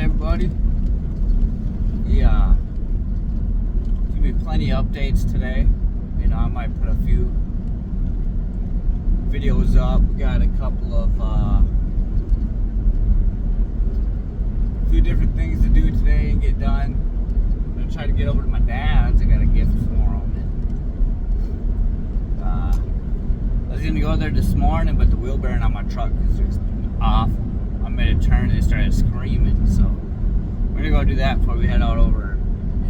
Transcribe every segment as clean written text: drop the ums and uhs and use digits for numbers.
everybody. Yeah, give me plenty of updates today. You know, I might put a few videos up. We got a couple of few different things to do today and get done. I'm gonna try to get over to my dad's. I got a gift for him. I was gonna go there this morning, but the wheel bearing on my truck is just off. I made a turn and it started screaming, so we're gonna go do that before we head out over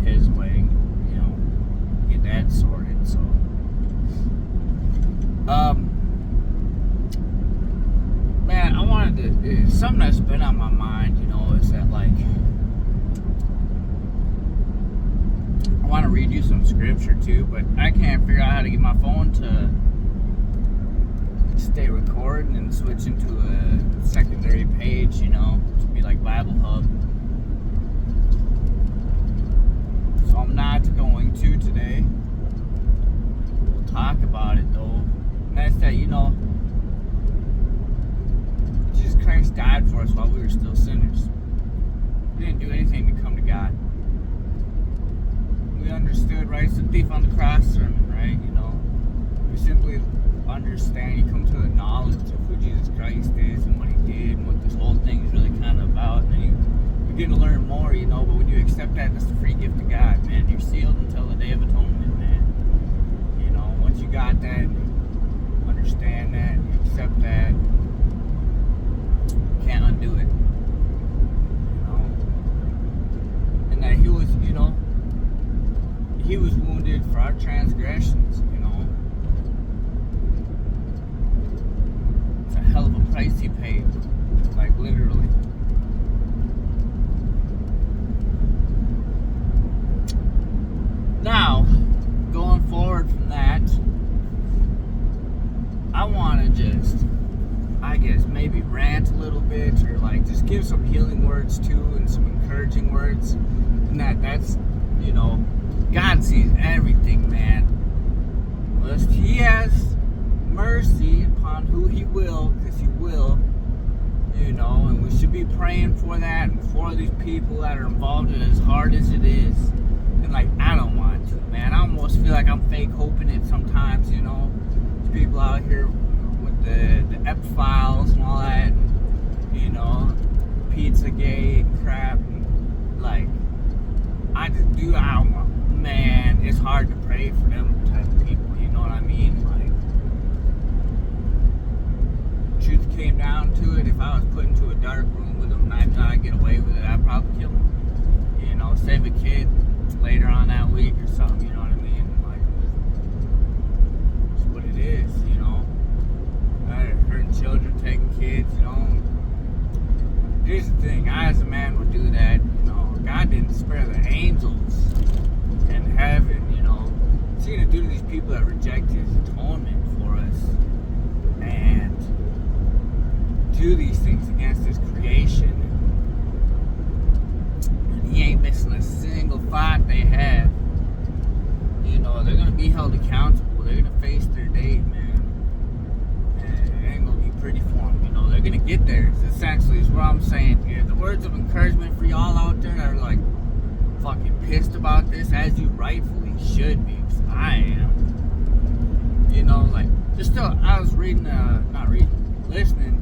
his way, you know, get that sorted. So man, I wanted to, something that's been on my mind, you know, is that, like, I want to read you some scripture too, but I can't figure out how to get my phone to stay recording and switch into a secondary page, you know, to be like Bible Hub. So I'm not going to today. We'll talk about it though. And that's that, you know, Jesus Christ died for us while we were still sinners. We didn't do anything to come to God. We understood, right? It's the thief on the cross sermon, right? You know, we simply understand, you come to the knowledge of who Jesus Christ is and what he did and what this whole thing is really kind of about, and then you begin to learn more, you know. But when you accept that, that's the free gift of God, man. You're sealed until the Day of Atonement, man. You know, once you got that, you understand that, you accept that, you can't undo it, you know. And that he was, you know, he was wounded for our transgressions, you know. Hell of a price he paid, like literally. Now, going forward from that, I want to just, I guess, maybe rant a little bit, or like just give some healing words too, and some encouraging words, and that's, you know, God sees everything, man. He has mercy upon who he will, because he will, you know, and we should be praying for that and for these people that are involved in it, as hard as it is. And like, I don't want to, man. I almost feel like I'm fake hoping it sometimes, you know. There's people out here with the EP files and all that, and, you know, Pizzagate and crap, and like, I just do, I don't want, man, it's hard to pray for them type of people, you know what I mean? Truth came down to it, if I was put into a dark room with them and I thought I'd get away with it, I'd probably kill them. You know, save a kid later on that week or something, you know what I mean? Like, it's what it is, you know. Hurting children, taking kids, you know. Here's the thing, I as a man would do that, you know. God didn't spare the angels in heaven, you know. What's he gonna do to these people that reject his atonement for us? And do these things against his creation, and he ain't missing a single fight they have. You know, they're gonna be held accountable. They're gonna face their date, man, and it ain't gonna be pretty for them. You know, they're gonna get there. It's essentially is what I'm saying here. The words of encouragement for y'all out there that are like fucking pissed about this, as you rightfully should be, because I am. You know, like, just still, I was reading, listening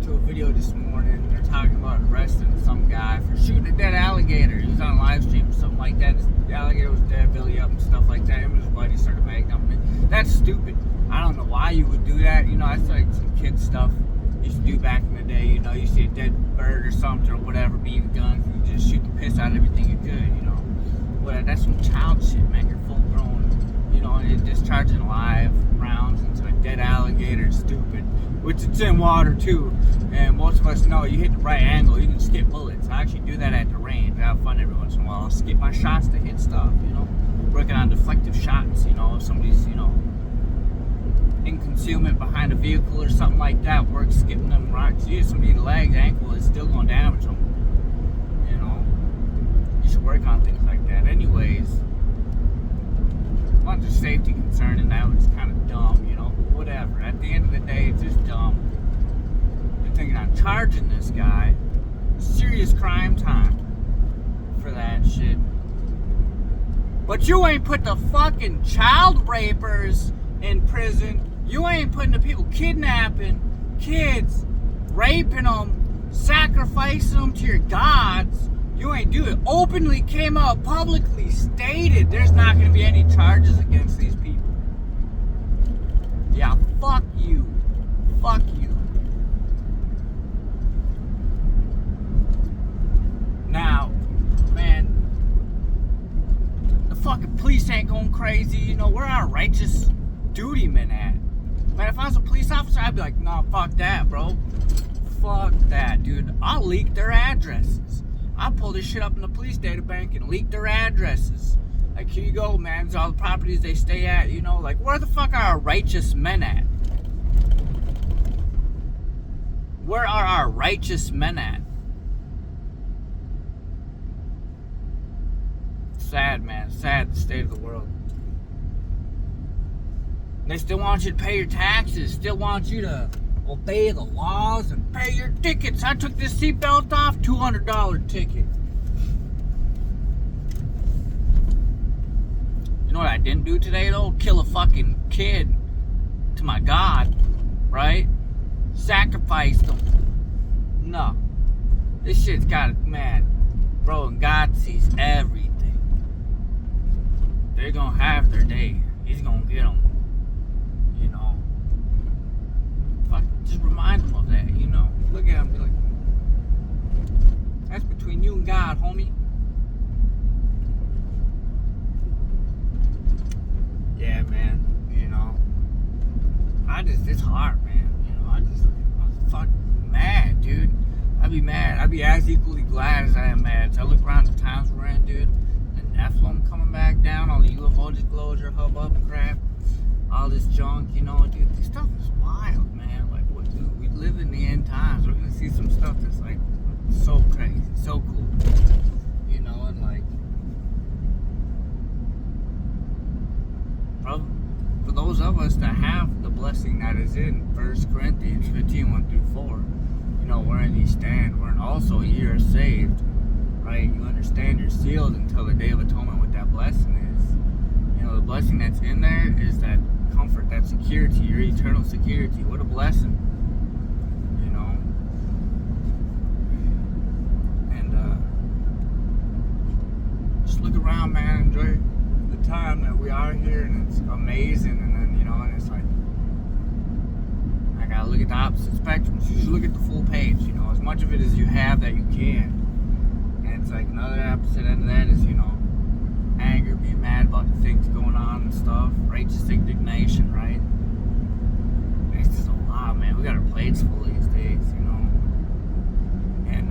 to a video this morning. They're talking about arresting some guy for shooting a dead alligator. He was on a live stream or something like that. The alligator was dead, belly up and stuff like that. Him and his buddy started making up. That's stupid. I don't know why you would do that. You know, that's like some kid stuff you used to do back in the day. You know, you see a dead bird or something or whatever, being guns, you just shoot the piss out of everything you could, you know. But that's some child shit, man. You're full grown, you know, and discharging live rounds into a dead alligator is stupid. Which it's in water too, and most of us know you hit the right angle, you can skip bullets. I actually do that at the range. I have fun every once in a while. I'll skip my shots to hit stuff, you know, working on deflective shots, you know, if somebody's, you know, in concealment behind a vehicle or something like that, work skipping them rocks. You hit somebody in the leg, the ankle is still going to damage them, you know. You should work on things like that. Anyways, a bunch of safety concern, and that was kind of dumb, you know. Whatever. At the end of the day, it's just dumb. They're thinking on charging this guy, serious crime time for that shit. But you ain't put the fucking child rapers in prison. You ain't putting the people kidnapping kids, raping them, sacrificing them to your gods. You ain't do it. Openly came out, publicly stated there's not going to be any charges against these people. Yeah, fuck you. Fuck you. Now, man, the fucking police ain't going crazy. You know, where our righteous duty men at? Man, if I was a police officer, I'd be like, nah, fuck that, bro. Fuck that, dude. I'll leak their addresses. I'll pull this shit up in the police data bank and leak their addresses. Like, here you go, man. It's all the properties they stay at, you know. Like, where the fuck are our righteous men at? Where are our righteous men at? Sad, man. Sad, the state of the world. They still want you to pay your taxes. Still want you to obey the laws and pay your tickets. I took this seatbelt off, $200 ticket. You know what I didn't do today, though? Kill a fucking kid to my God, right? Sacrifice them. No. This shit's got, man, bro, and God sees everything. They're gonna have their day. He's gonna get them. You know. Fuck, just remind them of that, you know? Look at them and be like, that's between you and God, homie. Yeah, man. You know. It's hard, man. You know, I was fucking mad, dude. I'd be mad. I'd be as equally glad as I am mad. So I look around the times we're in, dude. The Nephilim coming back down, all the UFO disclosure, hubbub and crap, all this junk, you know, dude. This stuff is wild, man. Like, what, dude? We live in the end times. We're gonna see some stuff that's like so crazy, so cool, you know, and like, bro, for those of us that have the blessing that is in 1 Corinthians 15, 1 through 4, you know, wherein ye stand, wherein also ye are saved, right? You understand you're sealed until the day of atonement, what that blessing is. You know, the blessing that's in there is that comfort, that security, your eternal security. What a blessing, you know. And just look around, man. Enjoy the time that we are here, and it's amazing. And then, you know, and it's like, I gotta look at the opposite spectrum. So you should look at the full page, you know, as much of it as you have that you can. And it's like another opposite end of that is, you know, anger, being mad about the things going on and stuff, righteous indignation, right? It's just a lot, man. We got our plates full these days, you know. And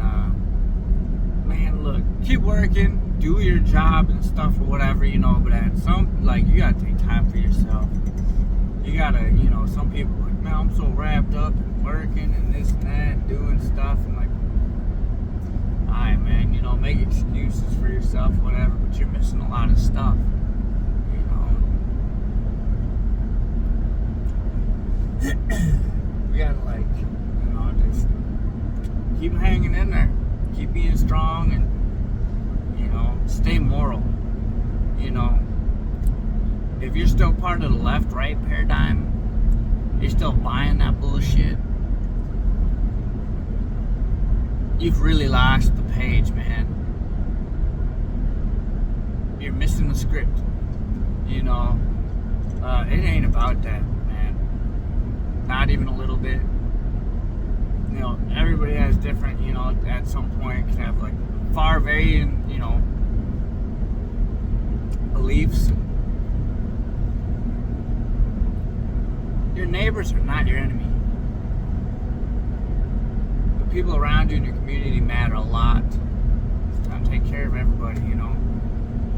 man, look, keep working, do your job and stuff or whatever, you know, but at some, like, you gotta take time for yourself. You gotta, you know, some people are like, man, I'm so wrapped up and working and this and that and doing stuff, and like, alright, man, you know, make excuses for yourself, whatever, but you're missing a lot of stuff, you know. We gotta, like, you know, just keep hanging in there, keep being strong, and, you know, stay moral, you know. If you're still part of the left-right paradigm, you're still buying that bullshit, you've really lost the page, man. You're missing the script, you know. It ain't about that, man. Not even a little bit. You know, everybody has different, you know, at some point can have like far varying, you know, beliefs. Your neighbors are not your enemy. The people around you in your community matter a lot. It's time to take care of everybody, you know.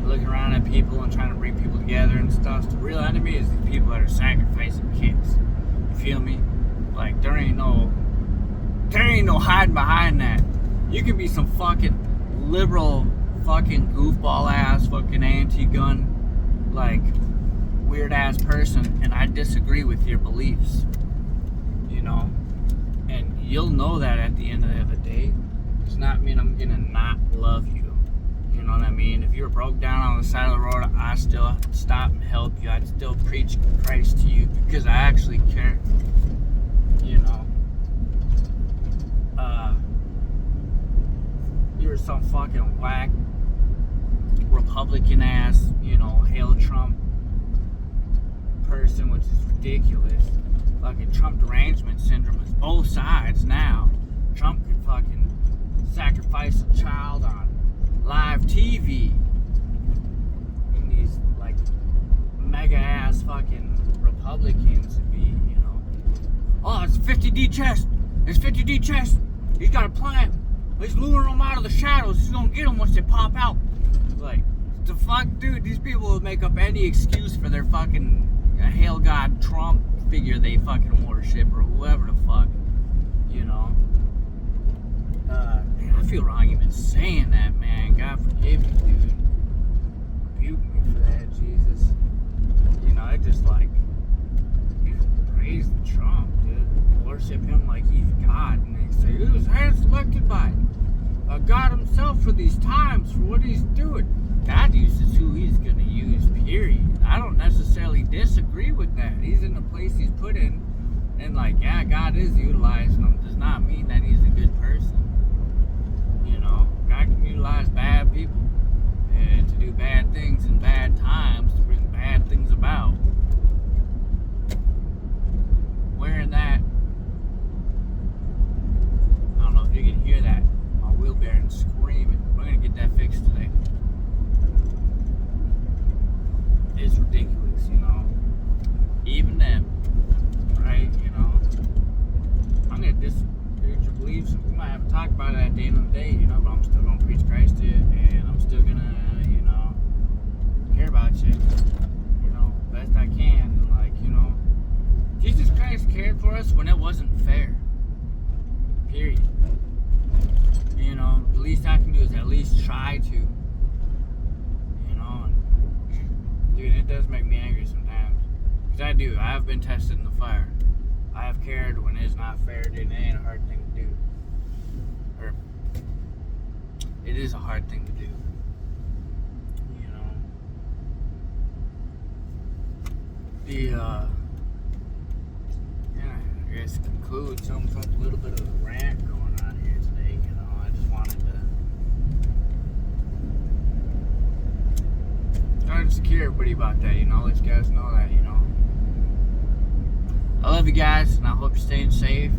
You're looking around at people and trying to bring people together and stuff. The real enemy is the people that are sacrificing kids. You feel me? Like, there ain't no hiding behind that. You can be some fucking liberal, fucking goofball ass, fucking anti-gun, like, weird ass person, and I disagree with your beliefs, you know, and you'll know that at the end of the day. does not mean I'm gonna not love you. You know what I mean? If you were broke down on the side of the road, I'd still stop and help you. I'd still preach Christ to you because I actually care. You know, you were some fucking whack Republican ass, you know, hail Trump person, which is ridiculous. Fucking Trump derangement syndrome is both sides now. Trump could fucking sacrifice a child on live TV. And these like mega ass fucking Republicans would be, you know, oh, it's 50D chest. It's 50D chest. He's got a plan. He's luring them out of the shadows. He's gonna get them once they pop out. Like, the fuck, dude, these people will make up any excuse for their fucking hail god Trump figure they fucking worship or whoever the fuck, you know. Man, I feel wrong even saying that, man. God forgive me, dude. Rebuke me for that, Jesus. You know, I just like praise Trump, dude. Worship him like he's God, and they say he was hand selected by God himself for these times, for what he's doing. God uses who he's going to use, period. I don't necessarily disagree with that. He's in the place he's put in, and like, yeah, God is utilizing him. Does not mean that he's a good person. You know, God can utilize bad people and to do bad things in bad times, to bring bad things about. Wearing that, I don't know if you can hear that. My wheel bearing screaming. We're going to get that fixed today. It's ridiculous, you know. Even them, right? You know, I'm gonna disagree with your beliefs. We might have to talk about it at the end of the day, you know. But I'm still gonna preach Christ to you, and I'm still gonna, you know, care about you, you know, best I can. And like, you know, Jesus Christ cared for us when it wasn't fair. Period. You know, the least I can do is at least try to. Dude, it does make me angry sometimes. Because I do. I have been tested in the fire. I have cared when it's not fair, dude. It ain't a hard thing to do. Or, it is a hard thing to do. You know? Yeah, I guess to conclude, sums up a little bit of a rant going on here today. You know, I just wanted to try to secure everybody about that, you know, let you guys know that, you know. I love you guys, and I hope you're staying safe.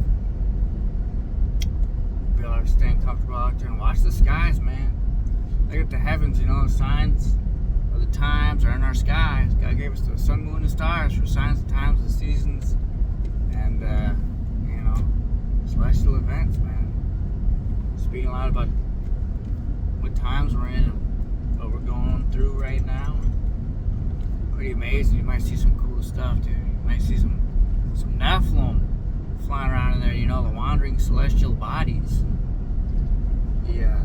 We all are staying comfortable out there, and watch the skies, man. Look at the heavens, you know, the signs of the times are in our skies. God gave us the sun, moon, and stars for signs of times and seasons, and, you know, celestial events, man. Speaking a lot about what times we're in and what we're going through right now. Pretty amazing. You might see some cool stuff, dude. You might see some Nephilim flying around in there, you know, the wandering celestial bodies. Yeah.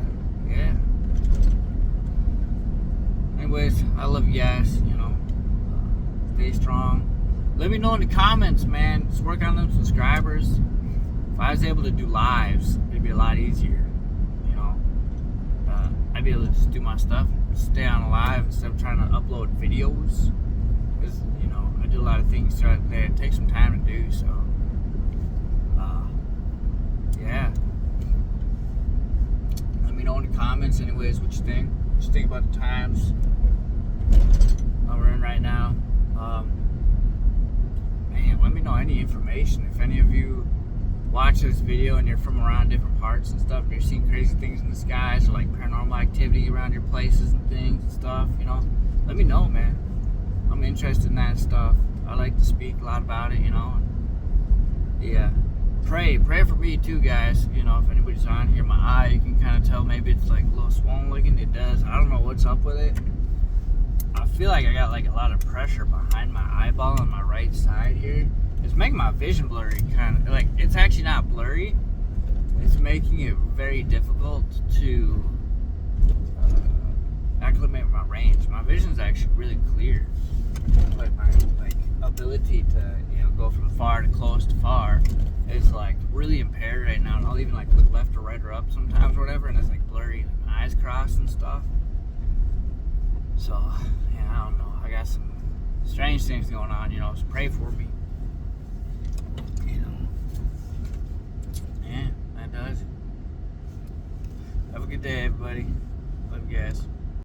Anyways, I love you guys, you know. Stay strong. Let me know in the comments, man. Let's work on them subscribers. If I was able to do lives, it'd be a lot easier, you know. I'd be able to just do my stuff, stay on live instead of trying to upload videos. Because, you know, I do a lot of things throughout the day. It takes some time to do, so. Yeah. Let me know in the comments, anyways, what you think. What you think about the times we're in right now. Man, let me know any information. If any of you watch this video and you're from around different parts and stuff, and you're seeing crazy things in the skies or like paranormal activity around your places and things and stuff, you know, let me know, man. I'm interested in that stuff. I like to speak a lot about it, you know. Yeah. Pray for me too, guys. You know, if anybody's on here, my eye, you can kind of tell maybe it's like a little swollen looking. It does. I don't know what's up with it. I feel like I got like a lot of pressure behind my eyeball on my right side here. It's making my vision blurry, kind of. Like, it's actually not blurry. It's making it very difficult to acclimate with my range. My vision's actually really clear. But my ability to, you know, go from far to close to far is like really impaired right now. And I'll even like look left have to write her up sometimes or whatever, and it's like blurry, like my eyes crossed and stuff. So, yeah, I don't know. I got some strange things going on, you know, so pray for me. You know. Yeah, that does it. Have a good day, everybody. Love you guys.